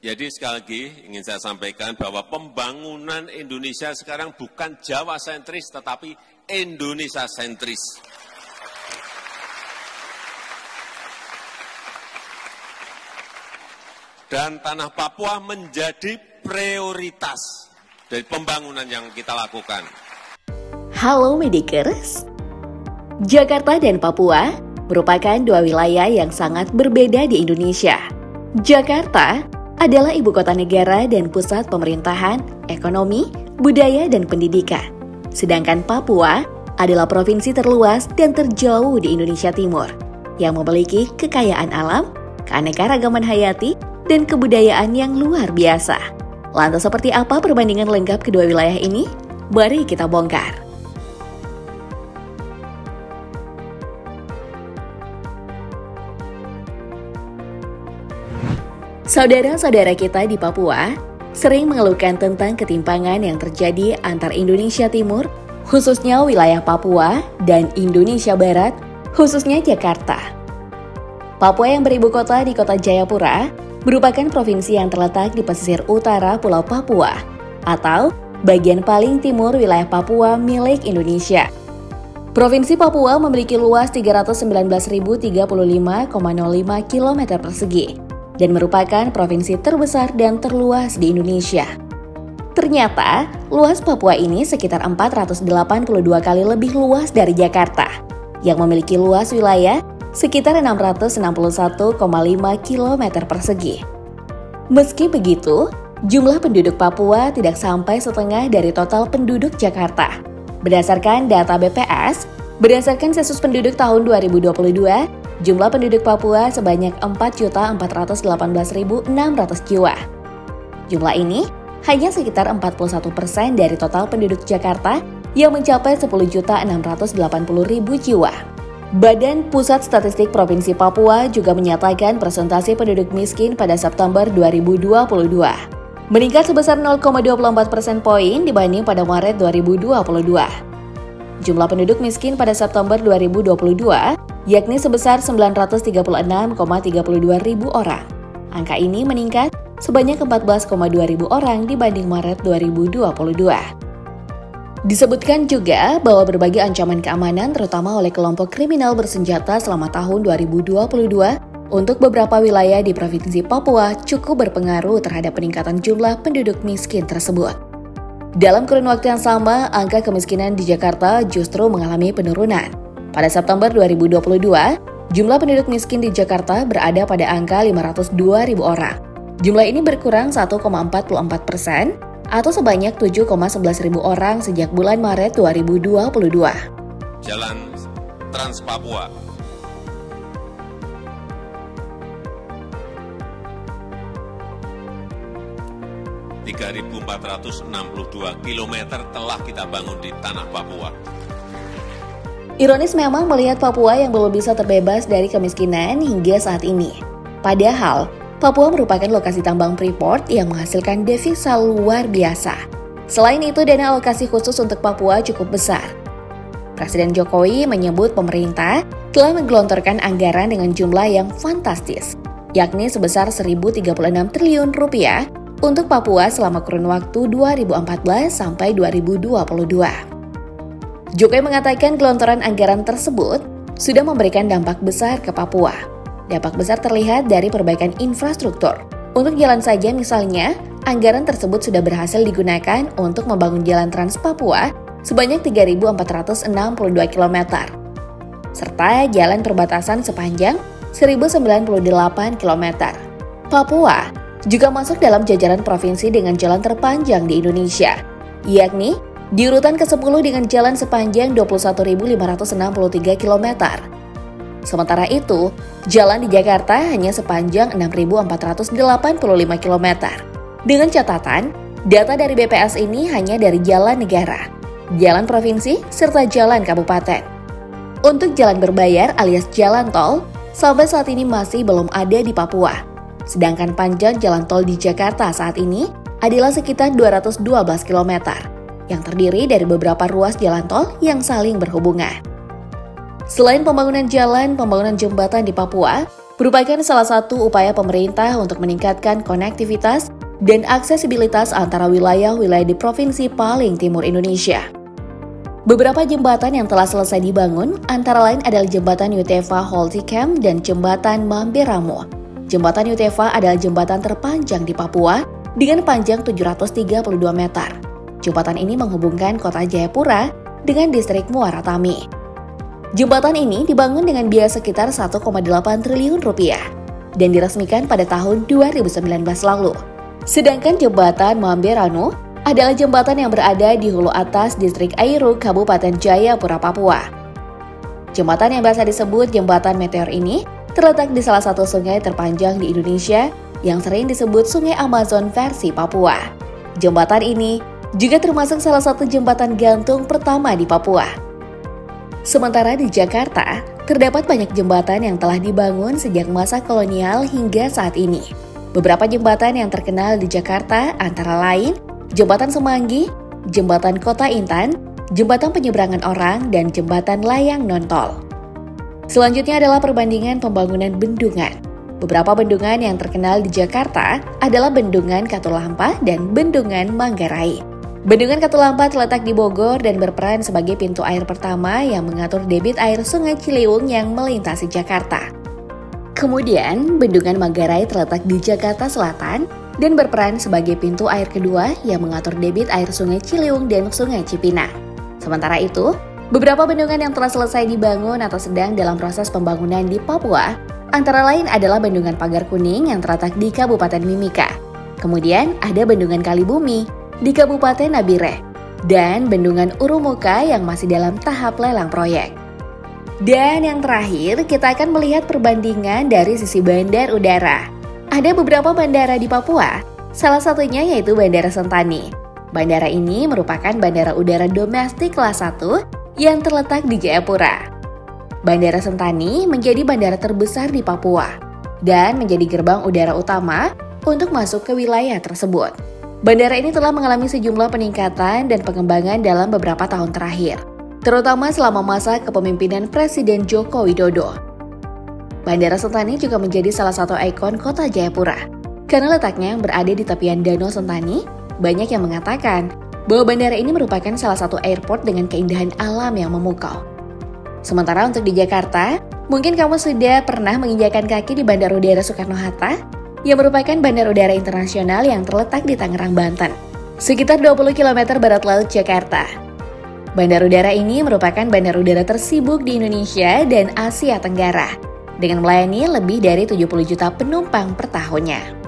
Jadi sekali lagi ingin saya sampaikan bahwa pembangunan Indonesia sekarang bukan Jawa sentris tetapi Indonesia sentris. Dan tanah Papua menjadi prioritas dari pembangunan yang kita lakukan. Halo Medikers, Jakarta dan Papua merupakan dua wilayah yang sangat berbeda di Indonesia. Jakarta adalah ibu kota negara dan pusat pemerintahan, ekonomi, budaya, dan pendidikan. Sedangkan Papua adalah provinsi terluas dan terjauh di Indonesia Timur yang memiliki kekayaan alam, keanekaragaman hayati, dan kebudayaan yang luar biasa. Lantas seperti apa perbandingan lengkap kedua wilayah ini? Mari kita bongkar. Saudara-saudara kita di Papua sering mengeluhkan tentang ketimpangan yang terjadi antar Indonesia Timur, khususnya wilayah Papua, dan Indonesia Barat, khususnya Jakarta. Papua yang beribu kota di kota Jayapura merupakan provinsi yang terletak di pesisir utara Pulau Papua, atau bagian paling timur wilayah Papua milik Indonesia. Provinsi Papua memiliki luas 319.035,05 km persegi dan merupakan provinsi terbesar dan terluas di Indonesia. Ternyata, luas Papua ini sekitar 482 kali lebih luas dari Jakarta, yang memiliki luas wilayah sekitar 661,5 km persegi. Meski begitu, jumlah penduduk Papua tidak sampai setengah dari total penduduk Jakarta. Berdasarkan data BPS, berdasarkan sensus penduduk tahun 2022, jumlah penduduk Papua sebanyak 4.418.600 jiwa. Jumlah ini hanya sekitar 41% dari total penduduk Jakarta yang mencapai 10.680.000 jiwa. Badan Pusat Statistik Provinsi Papua juga menyatakan persentase penduduk miskin pada September 2022 meningkat sebesar 0,24 persen poin dibanding pada Maret 2022. Jumlah penduduk miskin pada September 2022 yakni sebesar 936,32 ribu orang. Angka ini meningkat sebanyak 14,2 ribu orang dibanding Maret 2022. Disebutkan juga bahwa berbagai ancaman keamanan terutama oleh kelompok kriminal bersenjata selama tahun 2022 untuk beberapa wilayah di Provinsi Papua cukup berpengaruh terhadap peningkatan jumlah penduduk miskin tersebut. Dalam kurun waktu yang sama, angka kemiskinan di Jakarta justru mengalami penurunan. Pada September 2022, jumlah penduduk miskin di Jakarta berada pada angka 502.000 orang. Jumlah ini berkurang 1,44% atau sebanyak 7,11 ribu orang sejak bulan Maret 2022. Jalan Trans Papua. (3.462 km telah kita bangun di tanah Papua. Ironis memang melihat Papua yang belum bisa terbebas dari kemiskinan hingga saat ini. Padahal, Papua merupakan lokasi tambang Freeport yang menghasilkan devisa luar biasa. Selain itu, dana alokasi khusus untuk Papua cukup besar. Presiden Jokowi menyebut pemerintah telah menggelontorkan anggaran dengan jumlah yang fantastis, yakni sebesar 1.036 triliun rupiah untuk Papua selama kurun waktu 2014 sampai 2022. Jokowi mengatakan gelontoran anggaran tersebut sudah memberikan dampak besar ke Papua. Dampak besar terlihat dari perbaikan infrastruktur. Untuk jalan saja misalnya, anggaran tersebut sudah berhasil digunakan untuk membangun jalan Trans Papua sebanyak 3.462 km, serta jalan perbatasan sepanjang 1.098 km. Papua juga masuk dalam jajaran provinsi dengan jalan terpanjang di Indonesia, yakni di urutan ke-10 dengan jalan sepanjang 21.563 km. Sementara itu, jalan di Jakarta hanya sepanjang 6.485 km. Dengan catatan, data dari BPS ini hanya dari jalan negara, jalan provinsi, serta jalan kabupaten. Untuk jalan berbayar alias jalan tol, sampai saat ini masih belum ada di Papua. Sedangkan panjang jalan tol di Jakarta saat ini adalah sekitar 212 km, yang terdiri dari beberapa ruas jalan tol yang saling berhubungan. Selain pembangunan jalan, pembangunan jembatan di Papua merupakan salah satu upaya pemerintah untuk meningkatkan konektivitas dan aksesibilitas antara wilayah-wilayah di provinsi paling timur Indonesia. Beberapa jembatan yang telah selesai dibangun antara lain adalah Jembatan Yutefa Holtecam dan Jembatan Mamberamo. Jembatan Yutefa adalah jembatan terpanjang di Papua dengan panjang 732 meter. Jembatan ini menghubungkan kota Jayapura dengan distrik Muara Tami. Jembatan ini dibangun dengan biaya sekitar 1,8 triliun rupiah dan diresmikan pada tahun 2019 lalu. Sedangkan Jembatan Mamberamo adalah jembatan yang berada di hulu atas distrik Airu, Kabupaten Jayapura, Papua. Jembatan yang biasa disebut Jembatan Meteor ini terletak di salah satu sungai terpanjang di Indonesia yang sering disebut Sungai Amazon versi Papua. Jembatan ini juga termasuk salah satu jembatan gantung pertama di Papua. Sementara di Jakarta, terdapat banyak jembatan yang telah dibangun sejak masa kolonial hingga saat ini. Beberapa jembatan yang terkenal di Jakarta antara lain Jembatan Semanggi, Jembatan Kota Intan, Jembatan Penyeberangan Orang, dan Jembatan Layang Nontol. Selanjutnya adalah perbandingan pembangunan bendungan. Beberapa bendungan yang terkenal di Jakarta adalah Bendungan Katulampa dan Bendungan Manggarai. Bendungan Katulampa terletak di Bogor dan berperan sebagai pintu air pertama yang mengatur debit air Sungai Ciliwung yang melintasi Jakarta. Kemudian, Bendungan Manggarai terletak di Jakarta Selatan dan berperan sebagai pintu air kedua yang mengatur debit air Sungai Ciliwung dan Sungai Cipinang. Sementara itu, beberapa bendungan yang telah selesai dibangun atau sedang dalam proses pembangunan di Papua, antara lain adalah Bendungan Pagar Kuning yang terletak di Kabupaten Mimika. Kemudian ada Bendungan Kalibumi di Kabupaten Nabire, dan Bendungan Urumuka yang masih dalam tahap lelang proyek. Dan yang terakhir, kita akan melihat perbandingan dari sisi bandar udara. Ada beberapa bandara di Papua, salah satunya yaitu Bandara Sentani. Bandara ini merupakan bandara udara domestik kelas 1 yang terletak di Jayapura. Bandara Sentani menjadi bandara terbesar di Papua dan menjadi gerbang udara utama untuk masuk ke wilayah tersebut. Bandara ini telah mengalami sejumlah peningkatan dan pengembangan dalam beberapa tahun terakhir, terutama selama masa kepemimpinan Presiden Joko Widodo. Bandara Sentani juga menjadi salah satu ikon kota Jayapura. Karena letaknya yang berada di tepian Danau Sentani, banyak yang mengatakan bahwa bandara ini merupakan salah satu airport dengan keindahan alam yang memukau. Sementara untuk di Jakarta, mungkin kamu sudah pernah menginjakan kaki di Bandara Udara Soekarno-Hatta, yang merupakan bandara udara internasional yang terletak di Tangerang, Banten, sekitar 20 km barat laut Jakarta. Bandar udara ini merupakan bandar udara tersibuk di Indonesia dan Asia Tenggara, dengan melayani lebih dari 70 juta penumpang per tahunnya.